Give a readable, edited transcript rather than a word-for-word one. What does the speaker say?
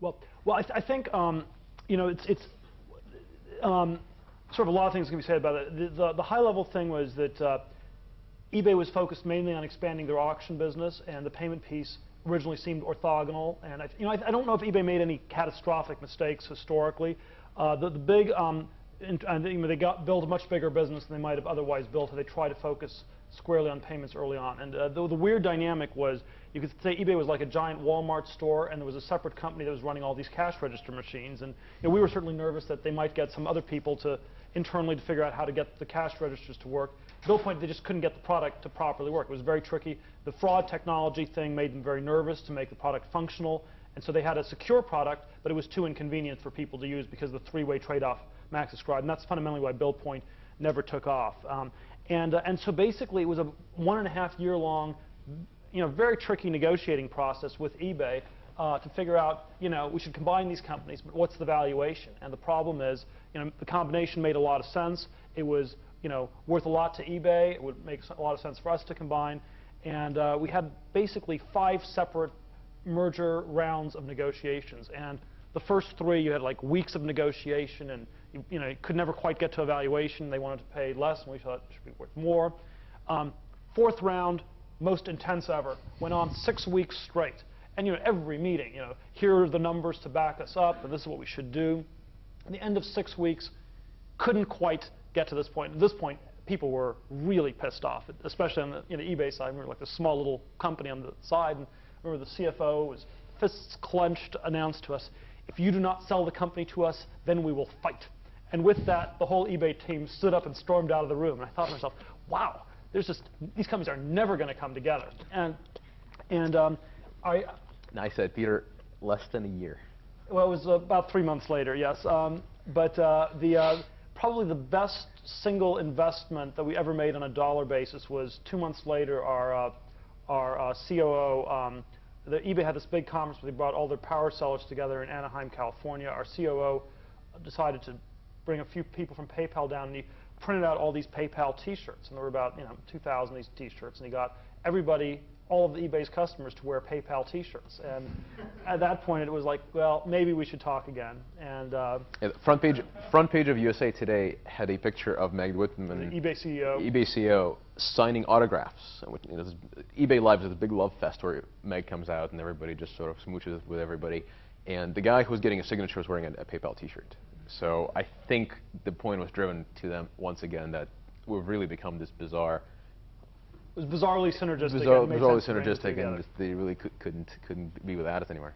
I think you know it's sort of a lot of things can be said about it. The high-level thing was that eBay was focused mainly on expanding their auction business, and the payment piece originally seemed orthogonal. And I don't know if eBay made any catastrophic mistakes historically. The big they built a much bigger business than they might have otherwise built if they tried to focus squarely on payments early on. And the weird dynamic was, you could say eBay was like a giant Walmart store, and there was a separate company that was running all these cash register machines. And we were certainly nervous that they might get some other people to internally to figure out how to get the cash registers to work. Bill pointed they just couldn't get the product to properly work. It was very tricky. The fraud technology thing made them very nervous to make the product functional. And so they had a secure product, but it was too inconvenient for people to use because of the three-way trade-off Max described. And that's fundamentally why Bill Point never took off. And so basically, it was a 1.5 year long, very tricky negotiating process with eBay to figure out, we should combine these companies, but what's the valuation? And the problem is, the combination made a lot of sense. It was, worth a lot to eBay. It would make a lot of sense for us to combine. And we had basically 5 separate merger rounds of negotiations. And the first 3, you had like weeks of negotiation, and you could never quite get to a valuation. They wanted to pay less, and we thought it should be worth more. 4th round, most intense ever, went on 6 weeks straight. And every meeting, here are the numbers to back us up, and this is what we should do. At the end of 6 weeks, couldn't quite get to this point. At this point, people were really pissed off, especially on the eBay side. We were like this small little company on the side, and I remember the CFO was fists clenched, announced to us, "If you do not sell the company to us, then we will fight." And with that, the whole eBay team stood up and stormed out of the room. And I thought to myself, wow, these companies are never going to come together. And I said, Peter, less than a year. Well, it was about 3 months later, yes. But probably the best single investment that we ever made on a dollar basis was 2 months later. Our COO, eBay had this big conference where they brought all their power sellers together in Anaheim, California. Our COO decided to bring a few people from PayPal down, and he printed out all these PayPal T-shirts, and there were about 2,000 of these T-shirts, and he got everybody, all of the eBay's customers, to wear PayPal T-shirts. And at that point, it was like, well, maybe we should talk again. And the front page of USA Today had a picture of Meg Whitman, the eBay CEO, signing autographs. eBay Live is a big love fest where Meg comes out and everybody just sort of smooches with everybody. And the guy who was getting a signature was wearing a PayPal T-shirt. So I think the point was driven to them once again that we've really become this bizarre. It was bizarrely synergistic. Bizarrely synergistic, and they really couldn't be without us anymore.